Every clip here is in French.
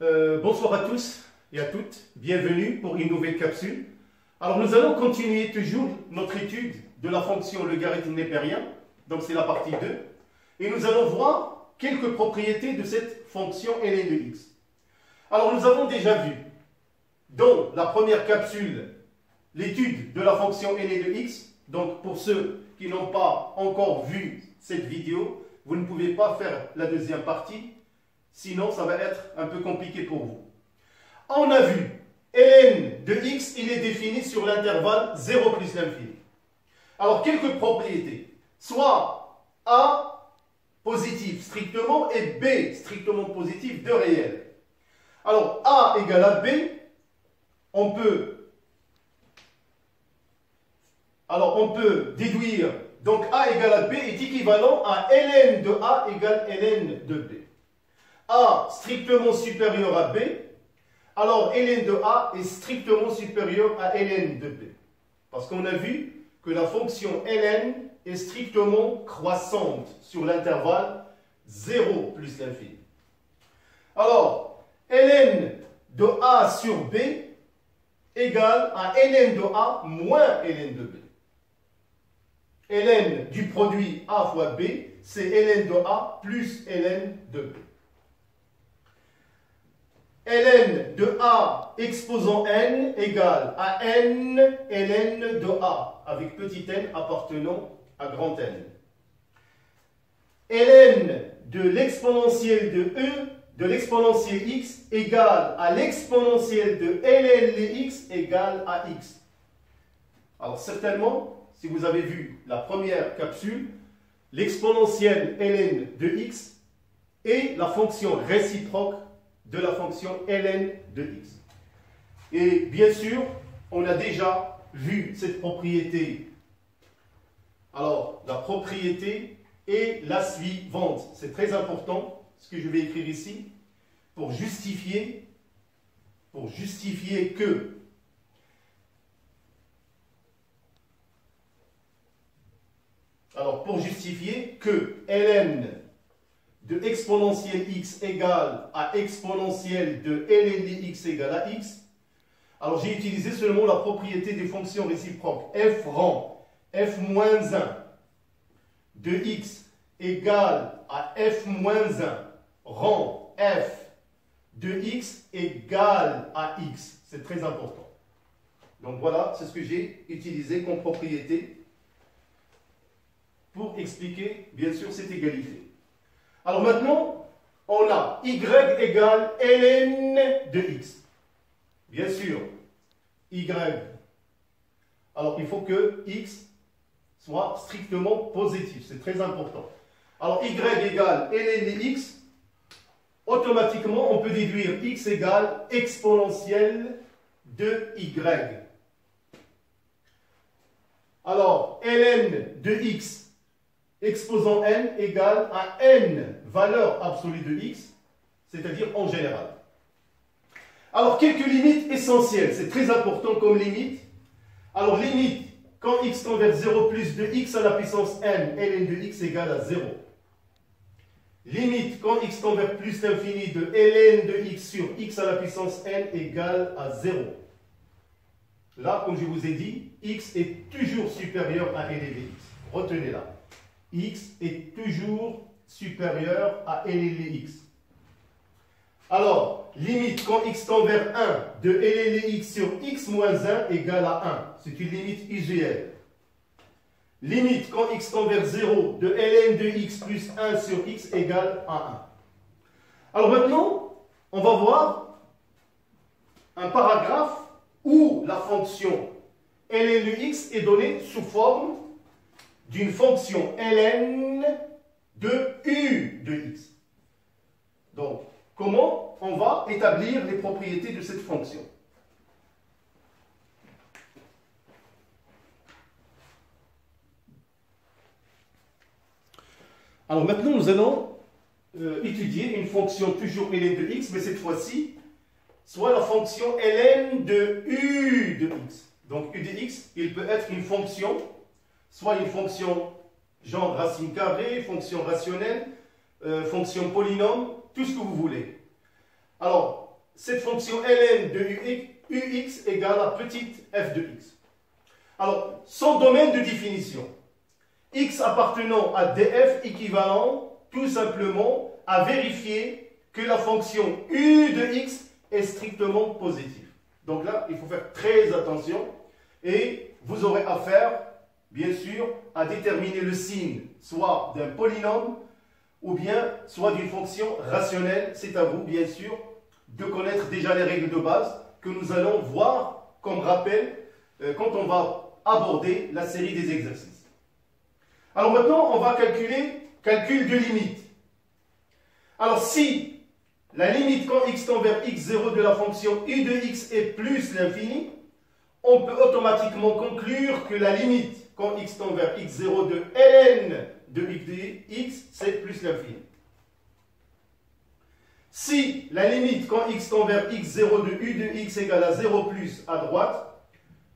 Bonsoir à tous et à toutes, bienvenue pour une nouvelle capsule. Alors nous allons continuer toujours notre étude de la fonction logarithme népérien, donc c'est la partie 2, et nous allons voir quelques propriétés de cette fonction ln de x. Alors nous avons déjà vu dans la première capsule l'étude de la fonction ln de x, donc pour ceux qui n'ont pas encore vu cette vidéo, vous ne pouvez pas faire la deuxième partie, sinon ça va être un peu compliqué pour vous. On a vu ln de x, il est défini sur l'intervalle 0 plus l'infini. Alors quelques propriétés, soit a positif strictement et b strictement positif de réel. Alors a égale à b, on peut déduire, donc a égale à b est équivalent à ln de a égale ln de b. A strictement supérieur à b, alors ln de a est strictement supérieur à ln de b. Parce qu'on a vu que la fonction ln est strictement croissante sur l'intervalle 0 plus l'infini. Alors, ln de a sur b égale à ln de a moins ln de b. Ln du produit a fois b, c'est ln de a plus ln de b. Ln de a exposant n égale à n ln de a, avec petit n appartenant à grand N. Ln de l'exponentielle de e, de l'exponentielle x, égale à l'exponentielle de ln de x égale à x. Alors certainement, si vous avez vu la première capsule, l'exponentielle ln de x est la fonction réciproque de la fonction ln de x. Et bien sûr, on a déjà vu cette propriété. Alors, la propriété est la suivante. C'est très important, ce que je vais écrire ici, pour justifier que ln de exponentielle x égale à exponentielle de ln de x égale à x. Alors j'ai utilisé seulement la propriété des fonctions réciproques. F rang f-1 de x égale à f-1 rang f de x égale à x. C'est très important. Donc voilà, c'est ce que j'ai utilisé comme propriété pour expliquer, bien sûr, cette égalité. Alors maintenant, on a y égale ln de x. Bien sûr, y. Alors il faut que x soit strictement positif. C'est très important. Alors y égale ln de x. Automatiquement, on peut déduire x égale exponentielle de y. Alors ln de x exposant n égale à n valeur absolue de x, c'est-à-dire en général. Alors, quelques limites essentielles, c'est très important comme limite. Alors, limite, quand x tend vers 0 plus de x à la puissance n, ln de x égale à 0. Limite, quand x tend vers plus l'infini de ln de x sur x à la puissance n égale à 0. Là, comme je vous ai dit, x est toujours supérieur à ln de x. Retenez-la. X est toujours supérieur à ln de x. Alors, limite quand x tend vers 1 de ln de x sur x moins 1 égale à 1. C'est une limite IGL. Limite quand x tend vers 0 de ln de x plus 1 sur x égale à 1. Alors maintenant, on va voir un paragraphe où la fonction ln de x est donnée sous forme d'une fonction ln de u de x. Donc, comment on va établir les propriétés de cette fonction? Alors maintenant, nous allons étudier une fonction toujours ln de x, mais cette fois-ci, soit la fonction ln de u de x. Donc u de x, il peut être une fonction, soit une fonction genre racine carrée, fonction rationnelle, fonction polynôme, tout ce que vous voulez. Alors, cette fonction ln de ux égale à petite f de x. Alors, son domaine de définition, x appartenant à df équivalent tout simplement à vérifier que la fonction u de x est strictement positive. Donc là, il faut faire très attention et vous aurez affaire, bien sûr, à déterminer le signe soit d'un polynôme ou bien soit d'une fonction rationnelle. C'est à vous, bien sûr, de connaître déjà les règles de base que nous allons voir comme rappel quand on va aborder la série des exercices. Alors maintenant, on va calculer calcul de limite. Alors si la limite quand x tend vers x0 de la fonction u de x est plus l'infini, on peut automatiquement conclure que la limite quand x tend vers x0 de ln de u de x, c'est plus l'infini. Si la limite quand x tend vers x0 de u de x égale à 0 plus à droite,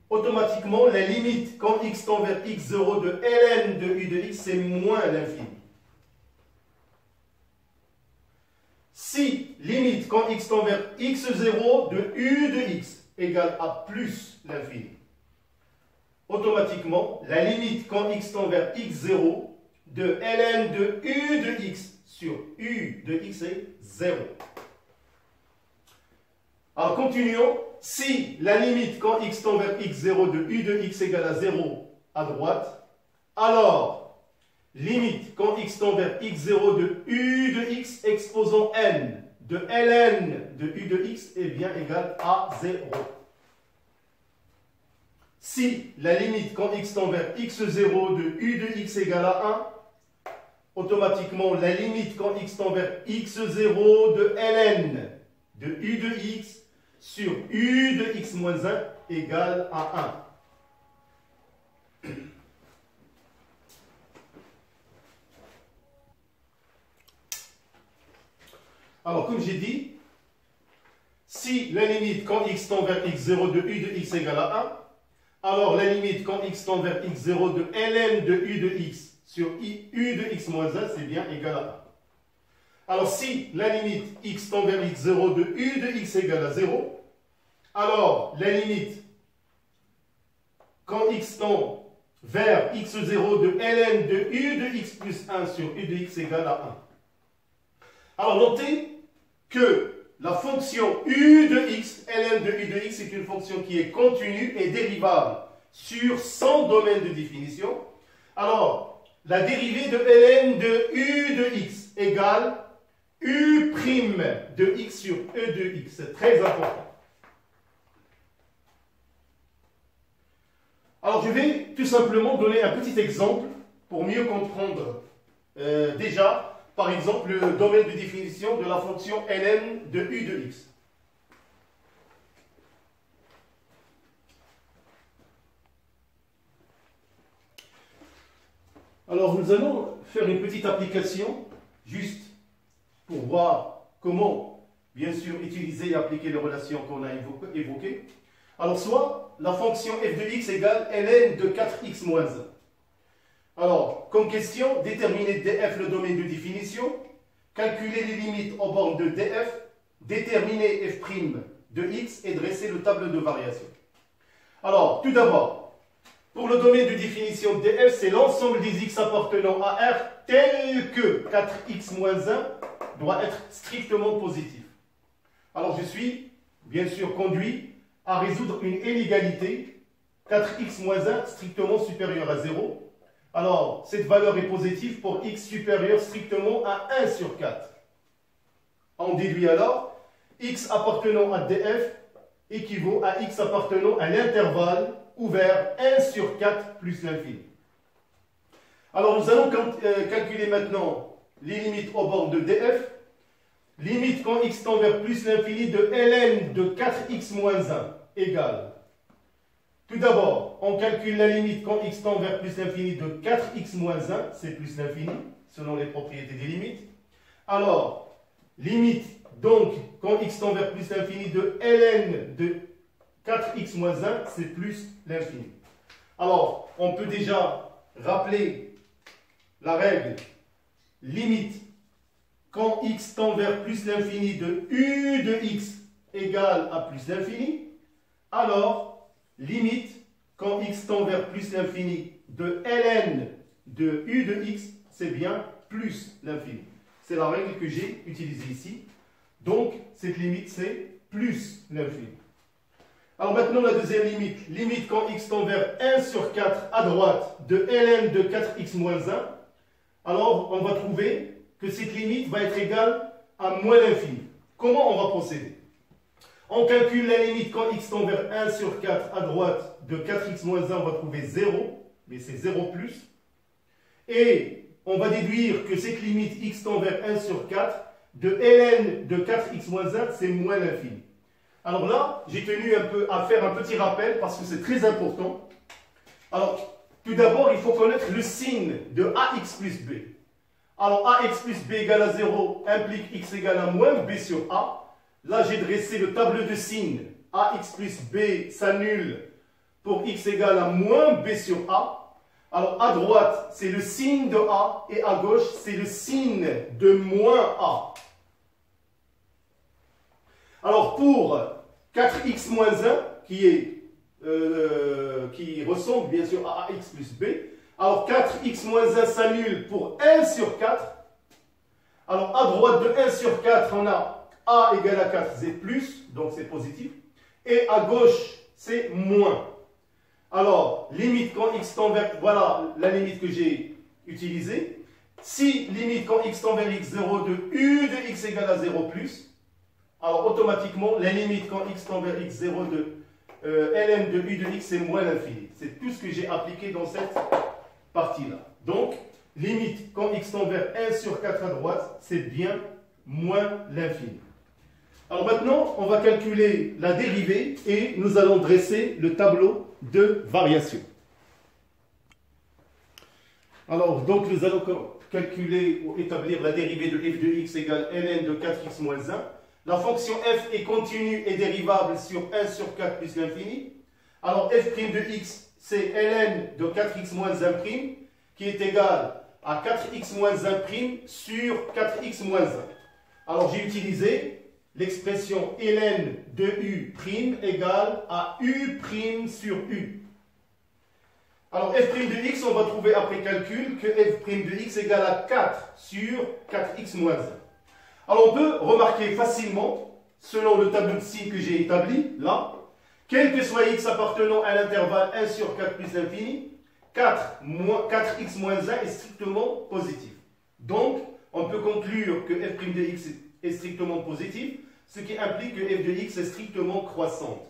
automatiquement la limite quand x tend vers x0 de ln de u de x, c'est moins l'infini. Si limite quand x tend vers x0 de u de x égale à plus l'infini, automatiquement la limite quand x tend vers x0 de ln de u de x sur u de x est 0. Alors continuons. Si la limite quand x tend vers x0 de u de x égale à 0 à droite, alors limite quand x tend vers x0 de u de x exposant n de ln de u de x est bien égale à 0. Si la limite quand x tend vers x0 de u de x égale à 1, automatiquement la limite quand x tend vers x0 de ln de u de x sur u de x moins 1 égale à 1. Alors, comme j'ai dit, si la limite quand x tend vers x0 de u de x égale à 1, alors la limite quand x tend vers x0 de ln de u de x sur u de x moins 1, c'est bien égal à 1. Alors, si la limite x tend vers x0 de u de x égale à 0, alors la limite quand x tend vers x0 de ln de u de x plus 1 sur u de x égale à 1. Alors, notez que la fonction u de x, ln de u de x, est une fonction qui est continue et dérivable sur son domaine de définition. Alors, la dérivée de ln de u de x égale u' de x sur e de x. C'est très important. Alors, je vais tout simplement donner un petit exemple pour mieux comprendre déjà, par exemple, le domaine de définition de la fonction ln de u de x. Alors, nous allons faire une petite application, juste pour voir comment, bien sûr, utiliser et appliquer les relations qu'on a évoquées. Alors, soit la fonction f de x égale ln de 4x moins 1. Alors, comme question, déterminer df le domaine de définition, calculer les limites aux bornes de df, déterminer f' de x et dresser le tableau de variation. Alors, tout d'abord, pour le domaine de définition df, c'est l'ensemble des x appartenant à R tel que 4x moins 1 doit être strictement positif. Alors, je suis, bien sûr, conduit à résoudre une inégalité 4x moins 1 strictement supérieur à 0. Alors, cette valeur est positive pour x supérieur strictement à 1 sur 4. On déduit alors x appartenant à df équivaut à x appartenant à l'intervalle ouvert 1 sur 4 plus l'infini. Alors, nous allons calculer maintenant les limites aux bornes de df. Limite quand x tend vers plus l'infini de ln de 4x moins 1 égale. Tout d'abord, on calcule la limite quand x tend vers plus l'infini de 4x moins 1, c'est plus l'infini, selon les propriétés des limites. Alors, limite donc quand x tend vers plus l'infini de ln de 4x moins 1, c'est plus l'infini. Alors, on peut déjà rappeler la règle limite quand x tend vers plus l'infini de u de x égale à plus l'infini, alors limite quand x tend vers plus l'infini de ln de u de x, c'est bien plus l'infini. C'est la règle que j'ai utilisée ici. Donc, cette limite, c'est plus l'infini. Alors maintenant, la deuxième limite. Limite quand x tend vers 1 sur 4 à droite de ln de 4x moins 1. Alors, on va trouver que cette limite va être égale à moins l'infini. Comment on va procéder? On calcule la limite quand x tend vers 1 sur 4 à droite de 4x moins 1, on va trouver 0, mais c'est 0 plus. Et on va déduire que cette limite x tend vers 1 sur 4 de ln de 4x moins 1, c'est moins l'infini. Alors là, j'ai tenu un peu à faire un petit rappel parce que c'est très important. Alors, tout d'abord, il faut connaître le signe de ax plus b. Alors, ax plus b égale à 0 implique x égale à moins b sur a. Là, j'ai dressé le tableau de signes. Ax plus b s'annule pour x égale à moins b sur a. Alors, à droite, c'est le signe de a et à gauche, c'est le signe de moins a. Alors, pour 4x moins 1, qui ressemble bien sûr à ax plus b, alors 4x moins 1 s'annule pour 1 sur 4. Alors, à droite de 1 sur 4, on a a égale à 4, c'est plus, donc c'est positif. Et à gauche, c'est moins. Alors, limite quand x tend vers... Voilà la limite que j'ai utilisée. Si limite quand x tend vers x0 de u de x égale à 0 plus, alors automatiquement, la limite quand x tend vers x0 de ln de u de x, c'est moins l'infini. C'est tout ce que j'ai appliqué dans cette partie-là. Donc, limite quand x tend vers 1 sur 4 à droite, c'est bien moins l'infini. Alors maintenant, on va calculer la dérivée et nous allons dresser le tableau de variation. Alors, donc nous allons calculer ou établir la dérivée de f de x égale ln de 4x moins 1. La fonction f est continue et dérivable sur 1 sur 4 plus l'infini. Alors, f' de x, c'est ln de 4x moins 1' qui est égal à 4x moins 1' sur 4x moins 1. Alors, j'ai utilisé l'expression ln de u' égale à u' sur u. Alors, f' de x, on va trouver après calcul que f' de x égale à 4 sur 4x moins 1. Alors, on peut remarquer facilement, selon le tableau de signes que j'ai établi, là, quel que soit x appartenant à l'intervalle 1 sur 4 plus l'infini, 4x moins 1 est strictement positif. Donc, on peut conclure que f' de x est strictement positif, ce qui implique que f de x est strictement croissante.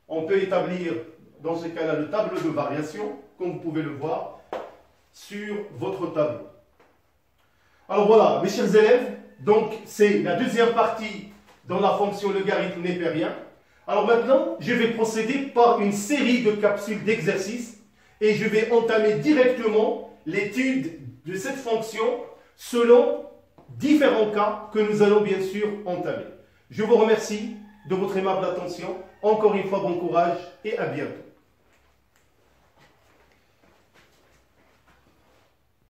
On peut établir, dans ce cas-là, le tableau de variation, comme vous pouvez le voir, sur votre tableau. Alors voilà, mes chers élèves, donc c'est la deuxième partie dans la fonction logarithme népérien. Alors maintenant, je vais procéder par une série de capsules d'exercices et je vais entamer directement l'étude de cette fonction selon différents cas que nous allons bien sûr entamer. Je vous remercie de votre aimable attention. Encore une fois, bon courage et à bientôt.